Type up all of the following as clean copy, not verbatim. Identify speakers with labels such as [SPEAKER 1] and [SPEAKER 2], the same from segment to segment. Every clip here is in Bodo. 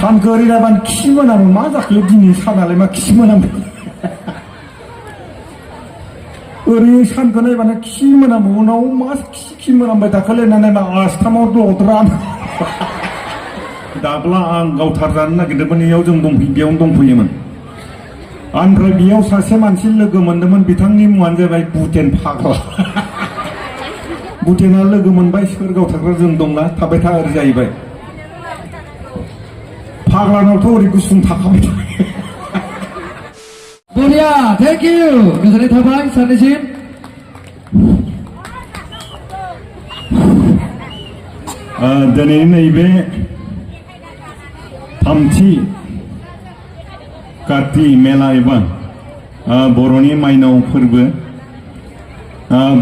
[SPEAKER 1] सानखौ ओरैनाबानो खि मोनामो मा जाखो दिनै सानालाय मा खि मोनामो ओरै सानखौ नायबानो खि मोनामो उनाव मा खि मोनामबाय थाखोलै होननानै मा आस्थामाव दद्रा दाब्ला आं गावथार जानो नागिरदोंमोन इयाव जों बेयावनो दंफैयोमोन ओमफ्राय बेयाव सासे मानसि लोगो मोन्दोंमोन बिथांनि मुङानो जाबाय बुटेन फाग्ला बुटेना लोगो मोनबाय सोर गावथारग्रा जों दंना थाबाय था ओरै जाहैबाय फाग्लानावथ' ओरै गुसुं थाखाबाय
[SPEAKER 2] बरिया थेंक इउ गोजोननाय थाबाय सानैसिम
[SPEAKER 1] दिनै नैबे थामथि काति मेला एबा बर'नि माइनाव फोरबो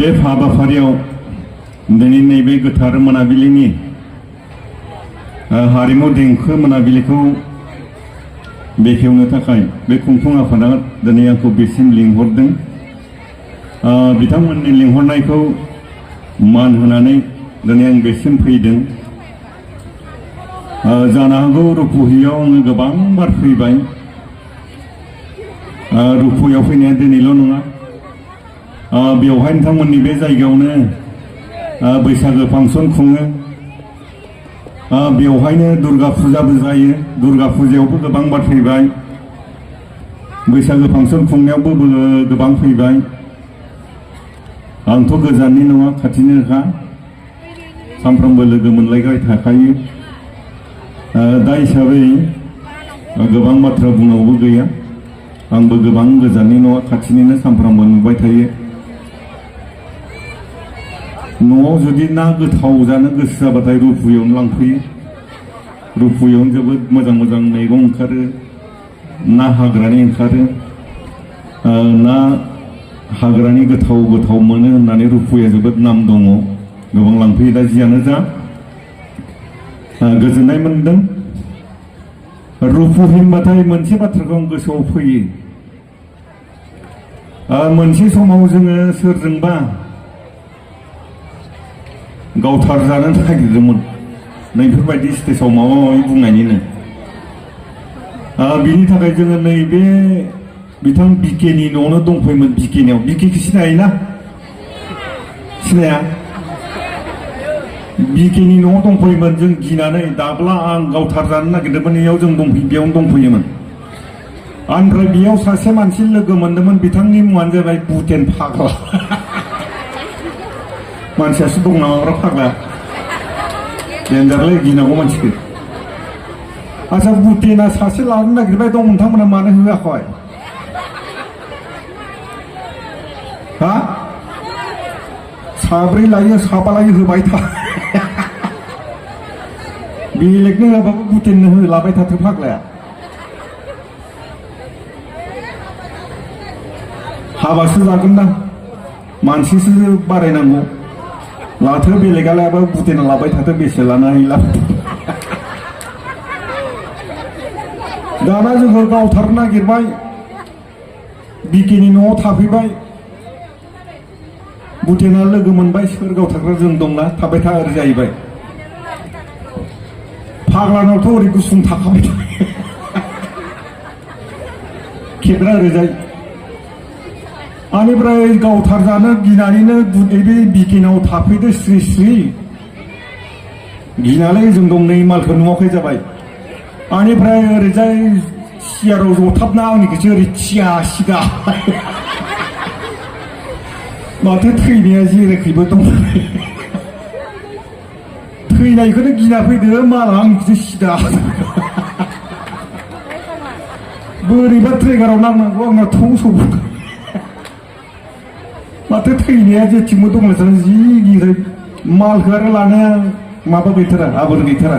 [SPEAKER 1] बे हाबाफारियाव दिनै नैबे गोथार मोनाबिलिनि हारिमु देंखो मोनाबिलिखौ बेखेवनो थाखाय बे खुंफुं आफादा दिनै आंखौ बेसिम लिंहरदों बिथांमोननि लिंहरनायखौ मान होनानै दिनै आं बेसिम फैदों जानो हागौ रुपुहियाव आङो गोबां बार फैबाय रुपुहियाव फैनाया दिनैल' नङा बेवहाय नोंथांमोननि बे जायगायावनो बैसागो फांसन खुङो बेवहायनो दुर्गा फुजाबो जायो दुर्गा फुजायावबो गोबां बार फैबाय बैसागो फांसन खुंनायावबो गोबां फैबाय आंथ' गोजाननि नङा खाथिनिनोखा सानफ्रोमबो लोगो मोनलायबाय थाखायो दा हिसाबै गोबां बाथ्रा बुंनांगौबो गैया आंबो गोबां गोजाननि नङा खाथिनिनो सानफ्रोमबो नुबाय थायो न'आव जुदि ना गोथाव जानो गोसो जाबाथाय रुपुहियावनो लांफैयो रुपुहियावनो जोबोद मोजां मोजां मैगं ओंखारो ना हाग्रानि ओंखारो ना हाग्रानि गोथाव गोथाव मोनो होननानै रुपुहिया जोबोद नाम दङ गोबां लांफैयो दा जियानो जा गोजोननाय मोनदों रुपुहि होनबाथाय मोनसे बाथ्राखौ आं गोसोआव फैयो मोनसे समाव जोङो सोरजोंबा गावथार जानो नागिरदोंमोन नैफोरबायदि स्टेजाव माबा माबि बुंनायनिनो बिनि थाखाय जोङो नैबे बिथां बिकेनि न'आवनो दंफैयोमोन बिकेनियाव बिकेखौ सिनायोना सिनाया बिकेनि न'आव दंफैयोमोन जों गिनानै दाब्ला आं गावथार जानो नागिरदोंमोन इयाव जों बेयावनो दंफैयोमन ओमफ्राय बेयाव सासे मानसि लोगो मोन्दोंमोन बिथांनि मुङानो जाबाय बुटेन फाग्ला मानसियासो दं नामाब्रा फाग्ला देन्जारलै गिनांगौ मानसिखौ आच्छा बुटेना सासे लानो नागिरबाय दं नोंथांमोना मानो होआखै हा साब्रै लायो साबा लायो होबाय था बेलेगनो होआबाबो बुटेननो होलाबाय थाथों फाग्लाया हाबासो जागोन ना मानसिसो बारायनांगौ लाथो बेलेगा लायाबा बुटेना लाबाय थाथो बेसे लानानै लाब दाना जोङो गावथारनो नागिरबाय बिकेनि न'आव थाफैबाय बुटेना लोगो मोनबाय सोर गावथारग्रा जों दंना थाबाय था ओरै जाहैबाय फाग्लानावथ' ओरै गुसुं थाखाबाय खेबरा ओरैजाय आनिफ्राय गावथार जानो गिनानैनो नैबे बिकेनाव थाफैदो स्रि स्रि गिनानै जों दं नै मालखौ नुवाखै जाबाय आनिफ्राय ओरैजाय सियाराव जथाबना आंनिखौसो ओरै थिया सिगा माथो थैनाया जेरैखैबो दं थैनायखौनो गिना फैदो माला आंनिखौसो सिदा बोरैबा ट्रेगाराव नांनांगौ आंना थौ सौबो माथो थैनाया जेथिंबो दंलायथारो जि गिनाय मालखौ आरो लानाया माबा गैथारा आबोर गैथारा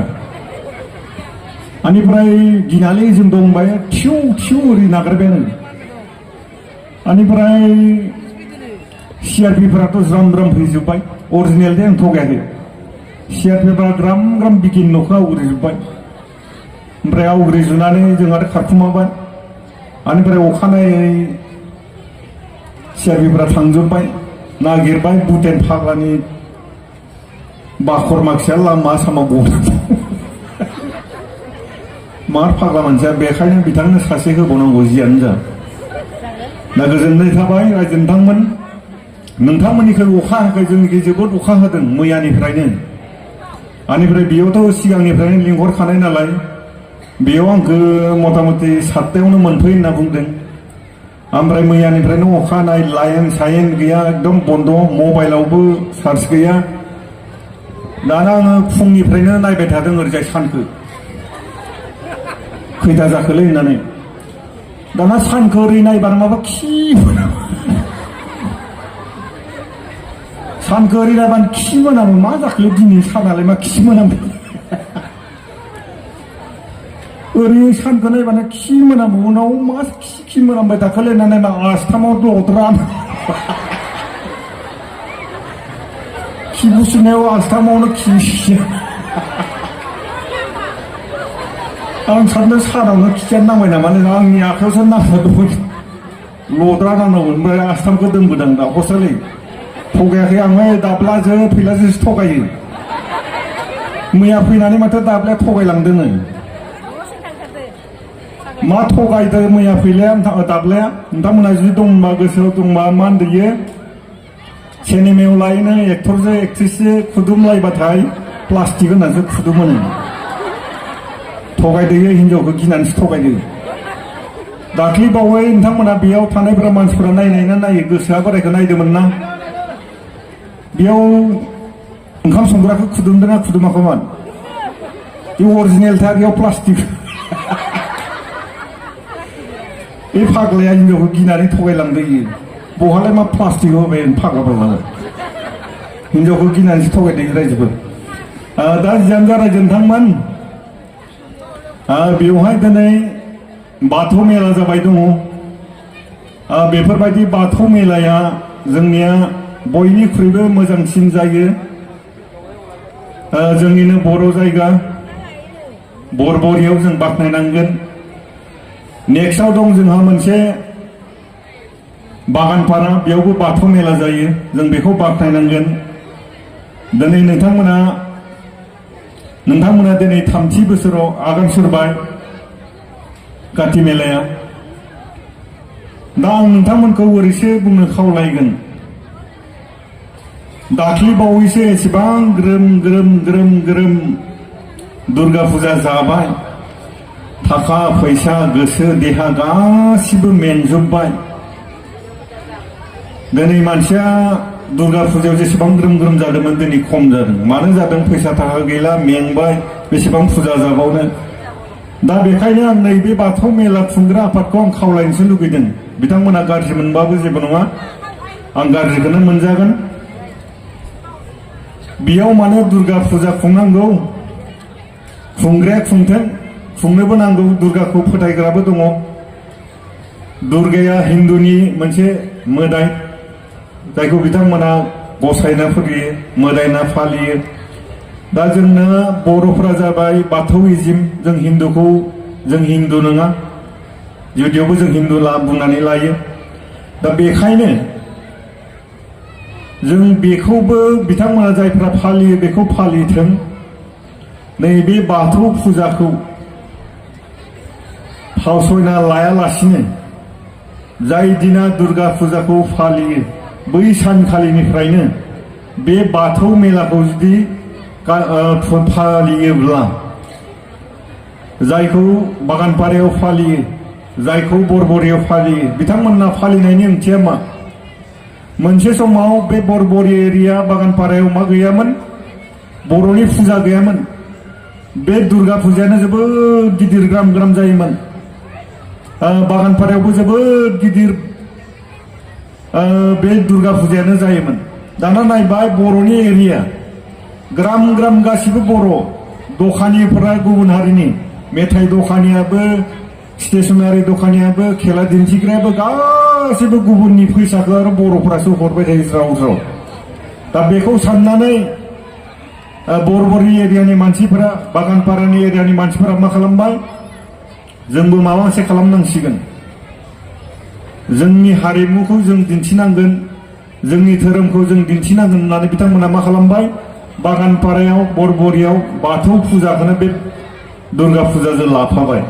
[SPEAKER 1] आनिफ्राय गिनानै जों दंबाय थिउ थिउ ओरै नागारबायानो आनिफ्राय सिआरपिफोराथ' ज्राम ज्राम फैजोब्बाय अरिजिनेल दे आं थगायाखै सिआरपिफोरा ग्राम ग्राम बिकेनि न'खौ आवग्रिजोब्बाय ओमफ्राय आवग्रिजुनानै जों आरो खारखुमाबाय आनिफ्राय अखानायै सिआरपिफोरा थांजोब्बाय नागिरबाय बुटेन फाग्लानि बाखर माखिया लामा सामा गनाय मार फाग्ला मानसिया बेखायनो बिथांनो सासे होबावनांगौ जियानो जा दा गोजोननाय थाबाय रायजो नोंथांमोन नोंथांमोननिखै अखा हायाखै जोंनिखै जोबोद अखा हादों मैयानिफ्रायनो आनिफ्राय बेयावथ' सिगांनिफ्रायनो लिंहरखानाय नालाय बेयाव आंखौ मथा मथि 7टायावनो मोनफै होनना बुंदों ओमफ्राय मैयानिफ्रायनो अखा हानाय लाइन साइन गैया एकदम बन्द मबाइलावबो चार्ज गैया दाना आङो फुंनिफ्रायनो नायबाय थादों ओरैजाय सानखौ खैथा जाखोलै होननानै दाना सानखौ ओरै नायबानो माबा खि सानखौ ओरै नायबानो खि मोनामो मा जाखोलै दिनै सानालाय मा खि मोनामो ओरै सानखौ नायबानो खि मोनामो उनाव मा खि मोनामबाय थाखोलै होननानै मा आस्थामाव दद्रा खि बुसुनायाव आस्थामावनो खि आं सानदों सानावनो खियानो नांबाय नामा आंनि आखायावसो नांना दंमोन लद्रा नांनांगौमोन ओमफ्राय आस्थामखौ दोनबोदों दाखौसोलै थगायाखै आं दाब्लाजों फैलाजोंसो थगायो मैया फैनानै माथो दाब्लाया थगायलांदों मा थगायदों मैया फैलाया दाब्लाया नोंथांमोनहा जुदि दंबा गोसोआव दंबा मा होनदोयो सिनेमायाव लायोनो एक्टरजों एक्ट्रिसजों खुदुमलायबाथाय प्लास्टिक होननानैसो खुदुमोनो थगायदोयो हिनजावखौ गिनानैसो थगायदो दाख्लै बावै नोंथांमोना बेयाव थानायफोरा मानसिफोरा नायनाय नायो गोसोआ बोरायखौ नायदोंमोन ना बेयाव ओंखाम संग्राखौ खुदुमदोंना खुदुमाखैमोन बे अरिजिनेल था बेयाव प्लास्टिक बे फाग्लाया हिनजावखौ गिनानै थगायलांदोयो बहालाय मा प्लास्टिक होबाय फाग्ला फाग्ला हिनजावखौ गिनानैसो थगायदों रायजोफोर दा जियानो जा रायजो नोंथांमोन बेवहाय दिनै बाथौ मेला जाबाय दङ बेफोरबायदि बाथौ मेलाया जोंनिया बयनिख्रुइबो मोजांसिन जायो जोंनिनो बर' जायगा बरबरियाव जों बाख्नायनांगोन नेक्स्टआव दं जोंहा मोनसे बागानपारा बेयावबो बाथौ मेला जायो जों बेखौ बाख्नायनांगोन दिनै नोंथांमोना दिनै 3थि बोसोराव आगान सुरबाय काति मेलाया दा आं नोंथांमोनखौ ओरैसो बुंनो खावलायगोन दाख्लै बावैसो एसेबां ग्रोम ग्रोम ग्रोम ग्रोम दुर्गा फुजा जाबाय थाखा फैसा गोसो देहा गासिबो मेंजोबबाय दिनै मानसिया दुर्गा फुजायाव जेसेबां ग्रोम ग्रोम जादोंमोन दिनै खम जादों मानो जादों फैसा थाखा गैला मेंबाय बेसेबां फुजा जाबावनो दा बेखायनो आं नैबे बाथौ मेला खुंग्रा आफादखौ आं खावलायनोसो लुगैदों बिथांमोना गाज्रि मोनबाबो जेबो नङा आं गाज्रिखौनो मोनजागोन बेयाव माने दुर्गा फुजा खुंनांगौ खुंग्राया खुंथों खुंनोबो नांगौ दुर्गाखौ फोथायग्राबो दङ दुर्गाया हिन्दुनि मोनसे मोदाय जायखौ बिथांमोना गसायना फुजियो मोदायना फालियो दा जोंना बर'फोरा जाबाय बाथौइजिम जों हिन्दु नङा जुदियावबो जों हिन्दु बुंनानै लायो दा बेखायनो जों बेखौबो बिथांमोना जायफ्रा फालियो बेखौ फालिथों नैबे बाथौ फुजाखौ फावसयना लायालासिनो जाय दिना दुर्गा फुजाखौ फालियो बै सानखालिनिफ्रायनो बे बाथौ मेलाखौ जुदि फालियोब्ला जायखौ बागानपारायाव फालियो जायखौ बरबरियाव फालियो बिथांमोनना फालिनायनि ओंथिया मा मोनसे समाव बे बरबरि एरिया बागानपारायाव मा गैयामोन बर'नि फुजा गैयामोन बे दुर्गा फुजायानो जोबोद गिदिर ग्राम ग्राम जायोमोन बागानपारायावबो जोबोद गिदिर बे दुर्गा फुजायानो जायोमोन दाना नायबाय बर'नि एरिया ग्राम ग्राम गासिबो बर' दखानिफोरा गुबुन हारिनि मेथाइ दखानियाबो स्टेशनारि दखानियाबो खेला दिन्थिग्रायाबो गासिबो गुबुननि फैसाखौ आरो बर'फोरासो हरबाय थायो ज्राव ज्राव दा बेखौ साननानै बरबरि एरियानि मानसिफोरा बागानपारानि एरियानि मानसिफोरा मा खालामबाय जोंबो माबा मोनसे खालामनांसिगोन जोंनि हारिमुखौ जों दिन्थिनांगोन जोंनि धोरोमखौ जों दिन्थिनांगोन होननानै बिथांमोना मा खालामबाय बागानपारायाव बरबरियाव बाथौ फुजाखौनो बे दुर्गा फुजाजों लाफाबाय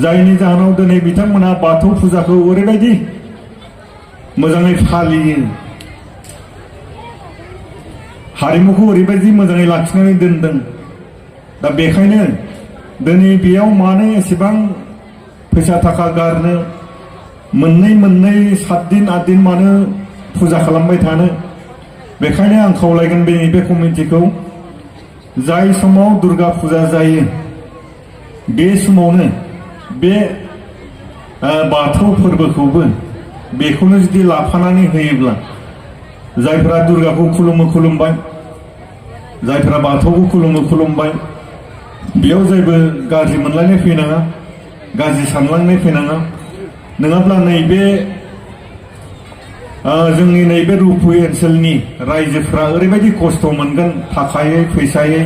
[SPEAKER 1] जायनि जाहोनाव दिनै बिथांमोना बाथौ फुजाखौ ओरैबायदि मोजाङै फालियो हारिमुखौ ओरैबायदि मोजाङै लाखिनानै दोनदों दा बेखायनो दिनै बेयाव मानो एसेबां फैसा थाखा गारनो मोननै 7 दिन 8 दिन मानो फुजा खालामबाय थानो बेखायनो आं खावलायगोन बे कमिटिखौ जाय समाव दुर्गा फुजा जायो बे समावनो बे बाथौ फोरबोखौबो बेखौनो जुदि लाफानानै होयोब्ला जायफोरा दुर्गाखौ खुलुमबाय जायफोरा बाथौखौ खुलुमबाय बेयाव जेबो गाज्रि मोनलायनाय फैनाङा गाज्रि सानलांनाय फैनाङा नङाब्ला नैबे जोंनि नैबे रुपु ओनसोलनि रायजोफ्रा ओरैबायदि खस्थ' मोनगोन थाखायै फैसायै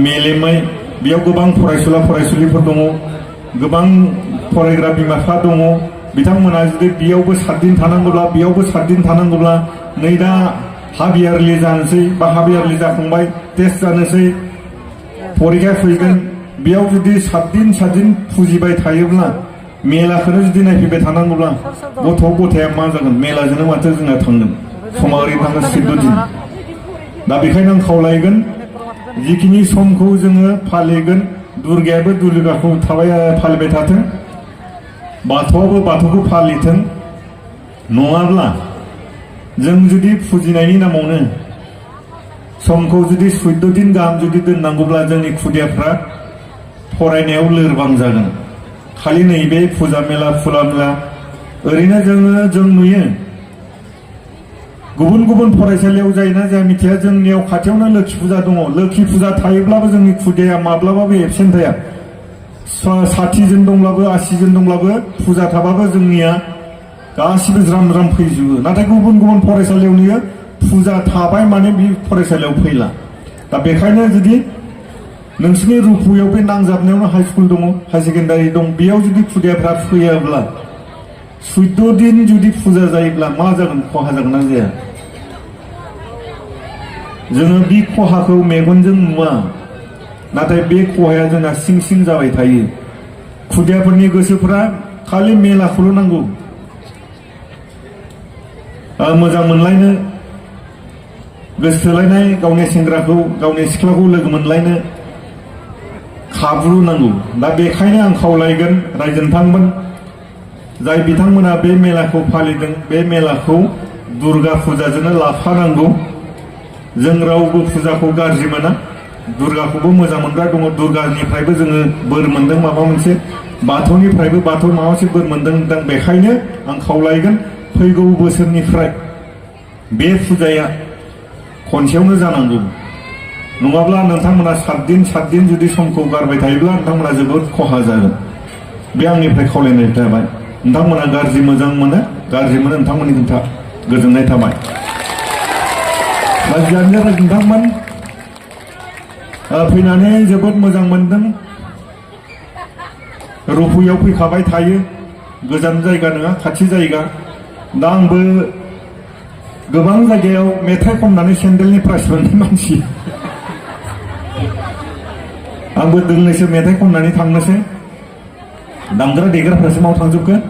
[SPEAKER 1] मेलेमै बेयाव गोबां फरायसुलिफोर दङ गोबां फरायग्रा बिमा बिफा दङ बिथांमोना जुदि बेयावबो 7 दिन थानांगौब्ला बेयावबो 7 दिन थानांगौब्ला नै दा हाफ यारलि जानोसै बा हाफ यारलि जाखांबाय टेस्ट जानोसै फरिखा फैगोन बेयाव जुदि 7 दिन फुजिबाय थायोब्ला मेलाखौनो जुदि नायफैबाय थानांगौब्ला गथ'या मा जागोन मेलाजोंनो माथो जोंना थांगोन समा ओरैनो थांगोन 14 दिन दा बेखायनो आं खावलायगोन जिखिनि समखौ जोङो फालिगोन दुर्गायाबो दुर्गाखौ फालिबाय थाथों बाथौआबो बाथौखौ फालिथों नङाब्ला जों जुदि फुजिनायनि नामावनो समखौ जुदि 14 दिन गाहाम जुदि दोननांगौब्ला जोंनि खुदियाफ्रा फरायनायाव लोरबां जागोन खालि नैबे फुजा मेला ओरैनो जों नुयो गुबुन फरायसालियाव जायोना जाया मिथिया जोंनियाव खाथियावनो लोखि फुजा दङ लोखि फुजा थायोब्लाबो जोंनि खुदिया माब्लाबाबो एबसेन्ट थाया 60 जन दंब्लाबो 80 जन दंब्लाबो फुजा थाबाबो जोंनिया गासिबो ज्राम फैजोबो नाथाय गुबुन फरायसालियाव नुयो फुजा थाबाय माने बे फरायसालियाव फैला दा बेखायनो जुदि नोंसिनि रुपुयाव बे नांजाबनायावनो हाई स्कुल दङ हाई सेकेन्डारि दं बेयाव जुदि खुदियाफ्रा फैयाब्ला 14 दिन जुदि फुजा जायोब्ला मा जागोन खहा जागोन ना जाया जोङो बे खहाखौ मेगनजों नुवा नाथाय बे खहाया जोंना सिं जाबाय थायो खुदियाफोरनि गोसोफोरा खालि मेलाखौल' नांगौ मोजां मोनलायनो गोसो थोलायनाय गावनि सेंग्राखौ गावनि सिख्लाखौ लोगो मोनलायनो खाबु नांगौ दा बेखायनो आं खावलायगोन रायजो नोंथांमोन जाय बिथांमोना बे मेलाखौ फालिदों बे मेलाखौ दुर्गा फुजाजोंनो लाफानांगौ जों रावबो फुजाखौ गाज्रि मोना दुर्गाखौबो मोजां मोनग्रा दङ दुर्गानिफ्रायबो जोङो बोर मोनदों माबा मोनसे बाथौनिफ्रायबो बाथौ माबा मोनसे बोर मोनदों बेखायनो आं खावलायगोन फैगौ बोसोरनिफ्राय बे फुजाया खनसेयावनो जानांगौ नङाब्ला नोंथांमोना 7 दिन जुदि समखौ गारबाय थायोब्ला नोंथांमोना जोबोद खहा जागोन बे आंनिफ्राय खावलायनाय थाबाय नोंथांमोना गाज्रि मोजां मोनो नोंथांमोननि खोथा गोजोननाय थाबाय नोंथांमोन फैनानै जोबोद मोजां मोनदों रुपुयाव फैखाबाय थायो गोजान जायगा नङा खाथि जायगा दा आंबो गोबां जायगायाव मेथाइ खननानै सेन्देलनि प्राइज मोननाय मानसि आंबो दोंनैसो मेथाइ खननानै थांनोसै दामग्रा देग्राफ्रासो माव थांजोबगोन